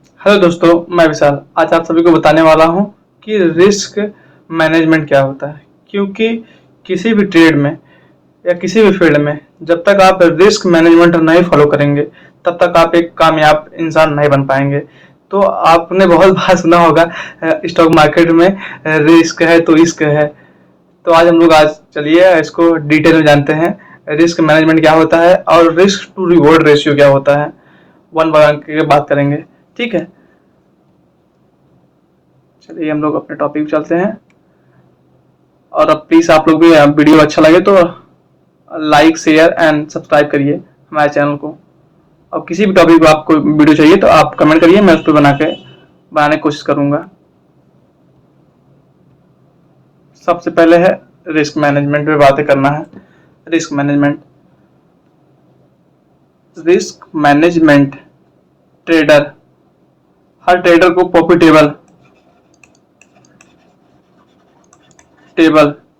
Hello दोस्तों, मैं विशाल। आज आप सभी को बताने वाला हूं कि रिस्क मैनेजमेंट क्या होता है। क्योंकि किसी भी ट्रेड में या किसी भी फील्ड में जब तक आप रिस्क मैनेजमेंट नहीं फॉलो करेंगे तब तक आप एक कामयाब इंसान नहीं बन पाएंगे। तो आपने बहुत बार सुना होगा स्टॉक मार्केट में रिस्क है तो इश्क है। तो आज चलिए इसको डिटेल में जानते हैं। रिस्क मैनेजमेंट क्या होता है और रिस्क टू रिवॉर्ड रेशियो क्या होता है, वन बाय वन की बात करेंगे। ठीक है, चलिए हम लोग अपने टॉपिक पे चलते हैं। और अब प्लीज आप लोग भी वीडियो अच्छा लगे तो लाइक शेयर एंड सब्सक्राइब करिए हमारे चैनल को। और किसी भी टॉपिक पर आपको वीडियो चाहिए तो आप कमेंट करिए, मैं उस पर बनाने की कोशिश करूंगा। सबसे पहले है रिस्क मैनेजमेंट पे बातें करना है। रिस्क मैनेजमेंट ट्रेडर, हर ट्रेडर को प्रॉफिटेबल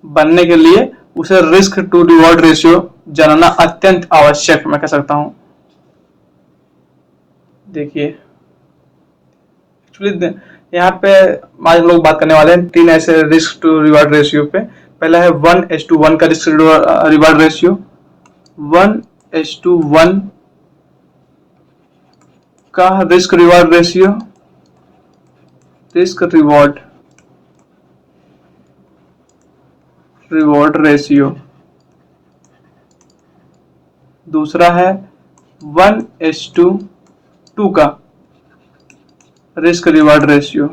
बनने के लिए उसे रिस्क टू रिवॉर्ड रेशियो जानना अत्यंत आवश्यक मैं कह सकता हूं। देखिए एक्चुअली यहाँ पे आज हम लोग बात करने वाले हैं तीन ऐसे रिस्क टू रिवॉर्ड रेशियो पे। पहला है 1:1 का रिस्क रिवॉर्ड रेशियो। 1:1 का risk reward ratio, reward ratio. दूसरा है 1:2 का रिस्क रिवॉर्ड रेशियो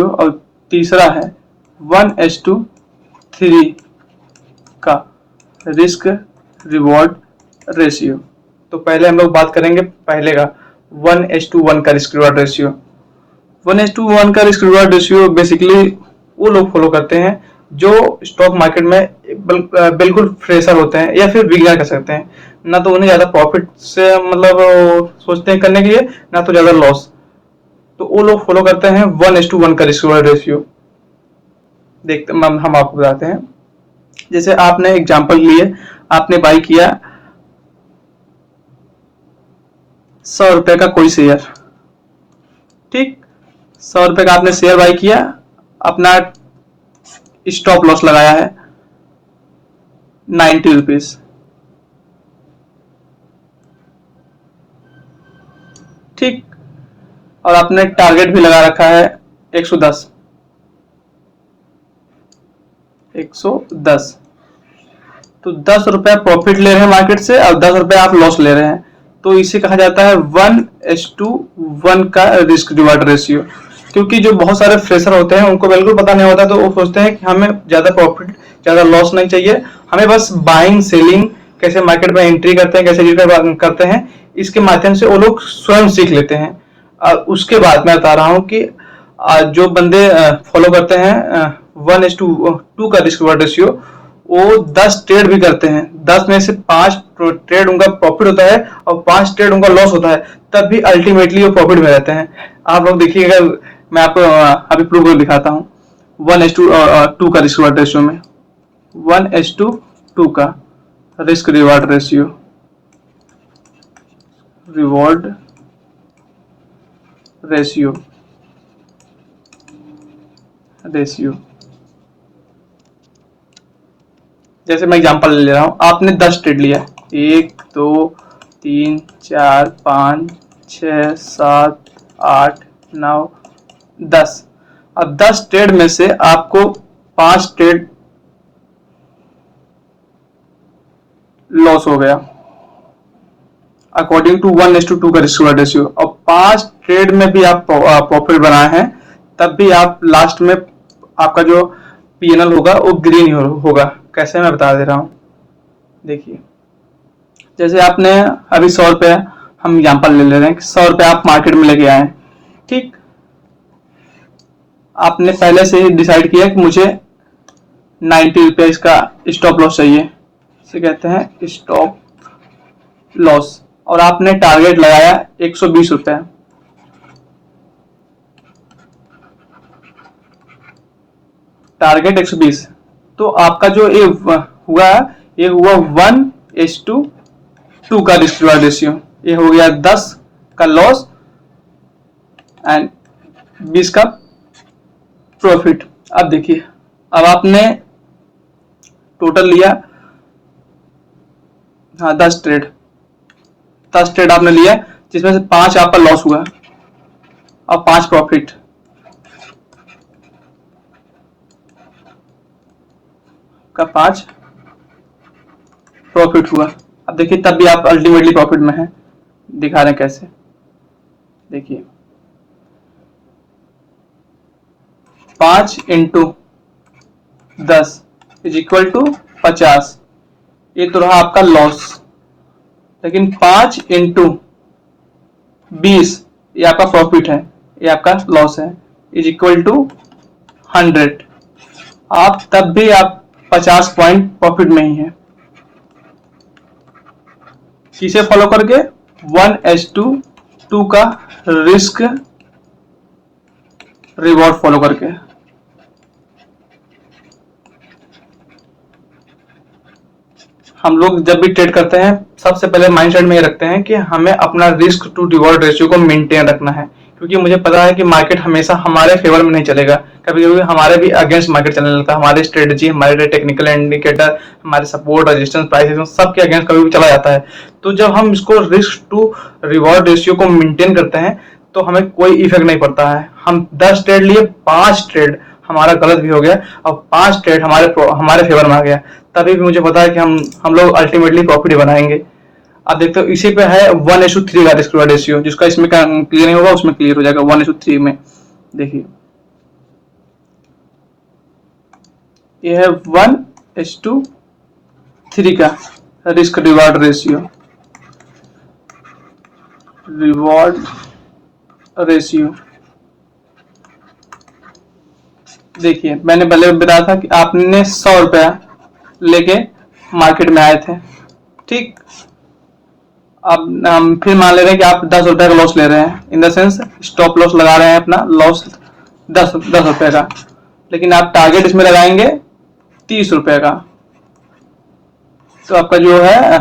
और तीसरा है 1:3 का रिस्क रिवॉर्ड रेशियो। तो पहले हम लोग बात करेंगे पहले का 1:1 का रिस्क रिवॉर्ड रेशियो। 1:1 का रिस्क रिवॉर्ड रेशियो बेसिकली वो लोग फॉलो करते हैं जो स्टॉक मार्केट में बिल्कुल फ्रेशर होते हैं या फिर बिगिनर कर सकते हैं। ना तो उन्हें ज्यादा प्रॉफिट से मतलब सोचते हैं करने के लिए, ना तो ज्यादा लॉस। तो वो लोग फॉलो करते हैं 1:1 का रिस्क रिवॉर्ड रेशियो। देखते हम आपको बताते हैं। जैसे आपने एग्जांपल लिए, आपने बाई किया 100 रुपए का कोई शेयर। ठीक, 100 रुपए का आपने शेयर बाई किया, अपना स्टॉप लॉस लगाया है 90 रुपीज। ठीक, और आपने टारगेट भी लगा रखा है 110। तो 10 रुपए प्रॉफिट ले रहे हैं मार्केट से और 10 रुपए आप लॉस ले रहे हैं। तो इसे कहा जाता है 1:1 का रिस्क रिवॉर्ड रेशियो। क्योंकि जो बहुत सारे फ्रेशर होते हैं उनको बिल्कुल पता नहीं होता, तो वो सोचते हैं कि हमें ज्यादा प्रॉफिट ज्यादा लॉस नहीं चाहिए, हमें बस बाइंग सेलिंग कैसे मार्केट में एंट्री करते हैं, कैसे एग्जिट करते हैं, इसके माध्यम से वो लोग स्वयं सीख लेते हैं। उसके बाद मैं बता रहा हूँ कि जो बंदे फॉलो करते हैं 1:2 का रिस्क रिवॉर्ड रेशियो, वो 10 ट्रेड भी करते हैं। 10 में से 5 ट्रेड उनका प्रॉफिट होता है और 5 ट्रेड उनका लॉस होता है, तब भी अल्टीमेटली वो प्रॉफिट में रहते हैं। आप लोग देखिएगा, मैं आपको अभी प्रूव कर दिखाता हूँ। 1:2 का रिस्क रिवॉर्ड रेशियो में 1:2 का रिस्क रिवॉर्ड रेशियो। जैसे मैं एग्जांपल ले रहा हूं, आपने 10 ट्रेड लिया, 1 2 3 4 5 6 7 8 9 10। अब 10 ट्रेड में से आपको 5 ट्रेड लॉस हो गया अकॉर्डिंग टू 1:2 का रिस्क रिवॉर्ड रेशियो। और 5 ट्रेड में भी आप प्रॉफिट बनाए हैं, तब भी आप लास्ट में आपका जो पीएनएल होगा वो ग्रीन होगा। कैसे, मैं बता दे रहा हूं। देखिए, जैसे आपने अभी 100 रुपए, हम एग्जांपल ले रहे हैं कि 100 रुपए आप मार्केट में लेके आए। ठीक, आपने पहले से ही डिसाइड किया कि मुझे 90 रुपए इसका स्टॉप लॉस चाहिए, इसे कहते हैं स्टॉप लॉस। और आपने टारगेट लगाया 120 रुपए। टारगेट 120। तो आपका जो ये हुआ 1:2 का रिस्क रिवॉर्ड रेशियो। ये हो गया 10, का लॉस एंड 20 का प्रॉफिट। अब देखिए, अब आपने टोटल लिया, हाँ 10 ट्रेड आपने लिया, जिसमें से 5 आपका लॉस हुआ और 5 प्रॉफिट। का 5 प्रॉफिट हुआ। अब देखिए, तब भी आप अल्टीमेटली प्रॉफिट में हैं। दिखा रहे हैं कैसे, देखिए 5 इंटू 10 इज इक्वल टू 50। ये तो रहा आपका लॉस, लेकिन 5 इंटू 20 ये आपका प्रॉफिट है, ये आपका लॉस है, इज इक्वल टू 100। आप तब भी आप 50 पॉइंट प्रॉफिट में ही है। किसे फॉलो करके? 1:2 का रिस्क रिवॉर्ड फॉलो करके। हम लोग जब भी ट्रेड करते हैं, सबसे पहले माइंडसेट में ये रखते हैं कि हमें अपना रिस्क टू रिवॉर्ड रेशियो को मेंटेन रखना है, क्योंकि मुझे पता है कि मार्केट हमेशा हमारे फेवर में नहीं चलेगा, कभी कभी हमारे भी अगेंस्ट मार्केट चलने लगता है। हमारे स्ट्रेटजी, हमारे टेक्निकल इंडिकेटर, हमारे सपोर्ट, रेजिस्टेंस, प्राइसेस, सबके अगेंस्ट कभी भी चला जाता है। तो जब हम इसको रिस्क टू रिवॉर्ड रेशियो को मेंटेन करते हैं तो हमें कोई इफेक्ट नहीं पड़ता है। हम 10 ट्रेड लिए, 5 ट्रेड हमारा गलत भी हो गया और 5 ट्रेड हमारे फेवर में आ गया, तभी भी मुझे पता है कि हम लोग अल्टीमेटली प्रॉफिट बनाएंगे। आप देखते हो, इसी पे है 1:3 का रिस्क रिवॉर्ड रेशियो, जिसका इसमें क्लियर नहीं होगा उसमें क्लियर हो जाएगा 1:3 में। देखिए ये है 1:3 का रिस्क रिवॉर्ड रेशियो। देखिए, मैंने पहले बताया था कि आपने 100 रुपया लेके मार्केट में आए थे, ठीक। अब हम फिर मान ले रहे हैं कि आप 10 रुपए का लॉस ले रहे हैं, in the sense stop loss लगा रहे हैं, अपना लॉस 10 रुपए का, लेकिन आप टारगेट इसमें लगाएंगे 30 रुपए का। तो आपका जो है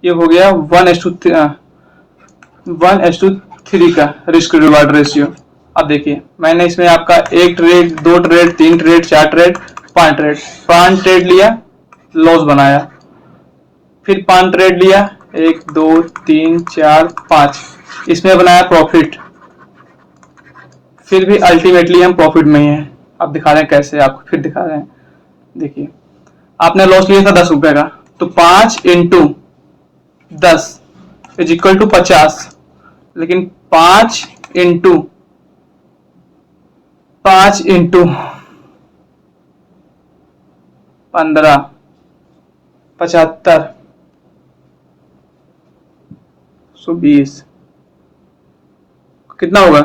ये हो गया 1:3 का रिस्क रिवॉर्ड रेशियो। अब देखिए, मैंने इसमें आपका 1 trade, 2 trade, 3 trade, 4 trade, 5 trade लिया, लॉस बनाया। फिर 5 ट्रेड लिया, 1 2 3 4 5, इसमें बनाया प्रॉफिट। फिर भी अल्टीमेटली हम प्रॉफिट में ही हैं। अब दिखा रहे हैं कैसे, आपको फिर दिखा रहे हैं। देखिए, आपने लॉस लिया था 10 रुपए का, तो 5 इंटू 10 इज इक्वल टू 50, लेकिन 5 इंटू 15 75 120 कितना होगा?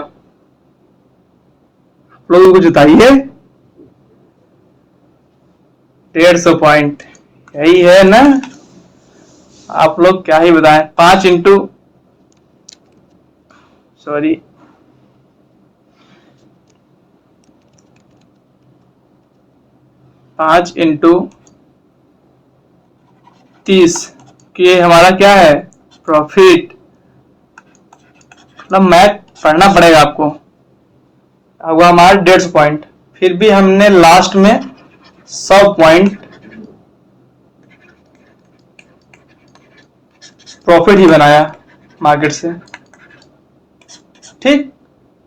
लोगों को जिताइए, 150 पॉइंट, यही है ना। आप लोग क्या ही बताएं। 5 इंटू 30 कि ये हमारा क्या है? प्रॉफिट। मतलब मैथ पढ़ना पड़ेगा आपको। अब हमारा 150 पॉइंट, फिर भी हमने लास्ट में 100 पॉइंट प्रॉफिट ही बनाया मार्केट से, ठीक।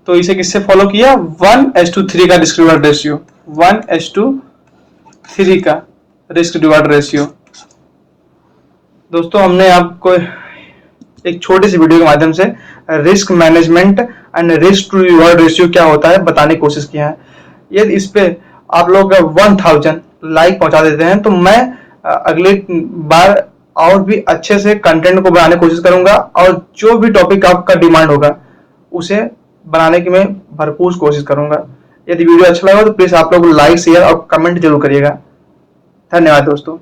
तो इसे किससे फॉलो किया? 1:3 का रिस्क रिवॉर्ड रेशियो, 1:3 का रिस्क रिवॉर्ड रेशियो। दोस्तों, हमने आपको एक छोटी सी वीडियो के माध्यम से risk management and risk to reward ratio क्या होता है बताने की कोशिश किया है। यदि इस पे आप लोग 1000 लाइक पहुंचा देते हैं तो मैं अगली बार और भी अच्छे से कंटेंट को बनाने की कोशिश करूंगा, और जो भी टॉपिक आपका डिमांड होगा उसे बनाने की मैं भरपूर कोशिश करूंगा। यदि वीडियो अच्छा लगा तो प्लीज आप लोग लाइक, शेयर और कमेंट जरूर करिएगा। धन्यवाद दोस्तों।